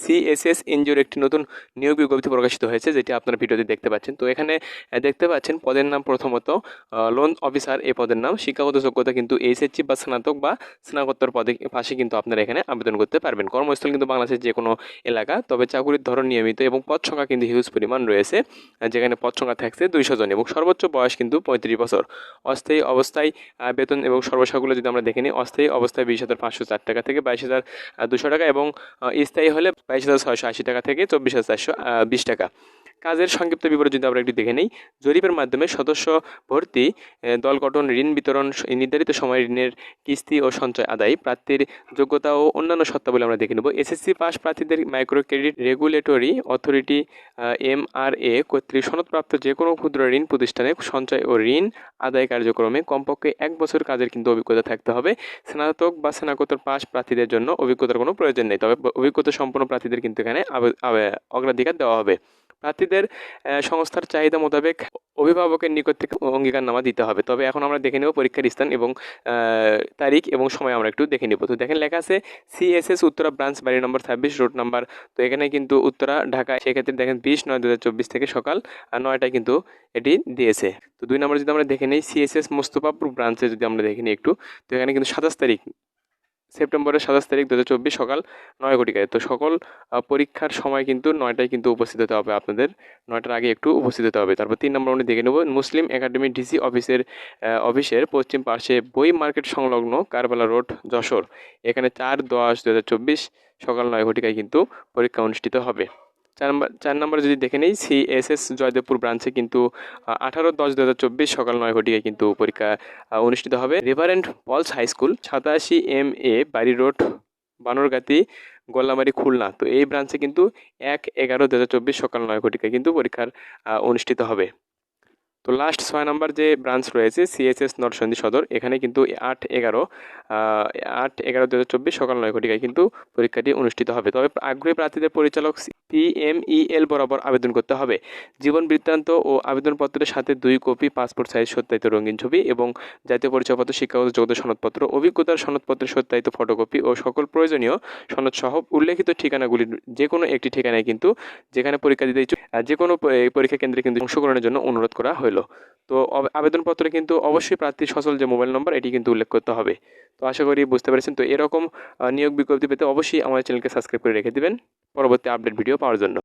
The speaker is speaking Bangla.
সিএসএস এনজিওর একটি নতুন নিয়োগ বিজ্ঞপ্তি প্রকাশিত হয়েছে, যেটি আপনারা ভিডিওতে দেখতে পাচ্ছেন। তো এখানে দেখতে পাচ্ছেন পদের নাম প্রথমত লোন অফিসার এই পদের নাম। শিক্ষাগত যোগ্যতা কিন্তু এইচএসসি বা স্নাতক বা স্নাতকোত্তর পদে পাশে কিন্তু আপনারা এখানে আবেদন করতে পারবেন। কর্মস্থল কিন্তু বাংলাদেশের যে কোনো এলাকা, তবে চাকুরির ধরন নিয়মিত এবং পদ সংখ্যা কিন্তু হিউজ পরিমাণ রয়েছে, যেখানে পদ সংখ্যা থাকছে 200 জন এবং সর্বোচ্চ বয়স কিন্তু 35 বছর। অস্থায়ী অবস্থায় বেতন এবং সর্বসাগুলো যদি আমরা দেখে নিই, অস্থায়ী অবস্থায় 20,504 টাকা থেকে 22,200 টাকা এবং স্থায়ী হলে 22,680 টাকা থেকে 24,420 টাকা। কাজের সংক্ষিপ্ত বিবরণ যদি আমরা একটু দেখে নিই, জরিপের মাধ্যমে সদস্য ভর্তি, দল গঠন, ঋণ বিতরণ, নির্ধারিত সময় ঋণের কিস্তি ও সঞ্চয় আদায়, প্রার্থীর যোগ্যতা ও অন্যান্য সত্তাবলী আমরা দেখে নেব। এসএসসি পাস প্রার্থীদের micro credit regulatory authority MRA কর্তৃক সনদপ্রাপ্ত যে কোনো ক্ষুদ্র ঋণ প্রতিষ্ঠানে সঞ্চয় ও ঋণ আদায় কার্যক্রমে কমপক্ষে 1 বছর কাজের কিন্তু অভিজ্ঞতা থাকতে হবে। স্নাতক বা স্নাতকোত্তর পাস প্রার্থীদের জন্য অভিজ্ঞতার কোনো প্রয়োজন নেই, তবে অভিজ্ঞতা সম্পন্ন প্রার্থীদের কিন্তু এখানে অগ্রাধিকার দেওয়া হবে। প্রার্থীদের সংস্থার চাহিদা মোতাবেক অভিভাবকের নিকট থেকে অঙ্গীকারনামা দিতে হবে। তবে এখন আমরা দেখে নেব পরীক্ষার স্থান এবং তারিখ এবং সময় আমরা একটু দেখে নেব। তো দেখেন লেখা আছে সিএসএস উত্তরা ব্রাঞ্চ, বাড়ি নম্বর 26, রোড নাম্বার। তো এখানে কিন্তু উত্তরা, ঢাকা। সেক্ষেত্রে দেখেন 20/9/2024 থেকে সকাল 9টায় কিন্তু এটি দিয়েছে। তো 2 নম্বর যদি আমরা দেখে নিই, সিএসএস মোস্তফাপুর ব্রাঞ্চে যদি আমরা দেখে নিই একটু, তো এখানে কিন্তু 27 তারিখ, সেপ্টেম্বরের 27 তারিখ 2024 সকাল 9 ঘটিকায়। তো সকল পরীক্ষার সময় কিন্তু 9টায় কিন্তু উপস্থিত হতে হবে আপনাদের, 9টার আগে একটু উপস্থিত হতে হবে। তারপর 3 নম্বর আমরা দেখে নেব, মুসলিম একাডেমি ডিসি অফিসের পশ্চিম পার্শ্বে বই মার্কেট সংলগ্ন কারবালা রোড, যশোর। এখানে 4/10/2024 সকাল 9 ঘটিকায় কিন্তু পরীক্ষা অনুষ্ঠিত হবে। 4 নম্বরে যদি দেখে নিই, সিএসএস জয়দেবপুর ব্রাঞ্চে কিন্তু 18/10/2024 সকাল 9 ঘটিকায় কিন্তু পরীক্ষা অনুষ্ঠিত হবে। Reverend Paul's high school, 87 MA Bari road, Banargati, Gollamari, Khulna. তো এই ব্রাঞ্চে কিন্তু 1/11/2024 সকাল 9 ঘটিকায় কিন্তু পরীক্ষার অনুষ্ঠিত হবে। তো লাস্ট 6 নম্বর যে ব্রাঞ্চ রয়েছে সিএসএস নরসিংদী সদর, এখানে কিন্তু 8/11/2024 সকাল 9 ঘটিকায় কিন্তু পরীক্ষাটি অনুষ্ঠিত হবে। তবে আগ্রহী প্রার্থীদের পরিচালক PMEL বরাবর আবেদন করতে হবে। জীবন বৃত্তান্ত ও আবেদনপত্রের সাথে 2 কপি পাসপোর্ট সাইজ সত্যায়িত রঙিন ছবি এবং জাতীয় পরিচয়পত্র, শিক্ষাগত যোগ্যতা সনদপত্র, অভিজ্ঞতার সনদপত্রের সত্যায়িত ফটোকপি ও সকল প্রয়োজনীয় সনদ সহ উল্লেখিত ঠিকানাগুলির যে কোনো একটি ঠিকানায় কিন্তু যেখানে পরীক্ষা দিতে ইচ্ছুক যে কোনো পরীক্ষা কেন্দ্রে কিন্তু অংশগ্রহণের জন্য অনুরোধ করা হলো। তো আবেদনপত্রে কিন্তু অবশ্যই প্রার্থীর সচল যে মোবাইল নম্বর এটি কিন্তু উল্লেখ করতে হবে। তো আশা করি বুঝতে পেরেছেন। তো এরকম নিয়োগ বিজ্ঞপ্তি পেতে অবশ্যই আমাদের চ্যানেলকে সাবস্ক্রাইব করে রেখে দিবেন পরবর্তী আপডেট ভিডিও পাওয়ার জন্য।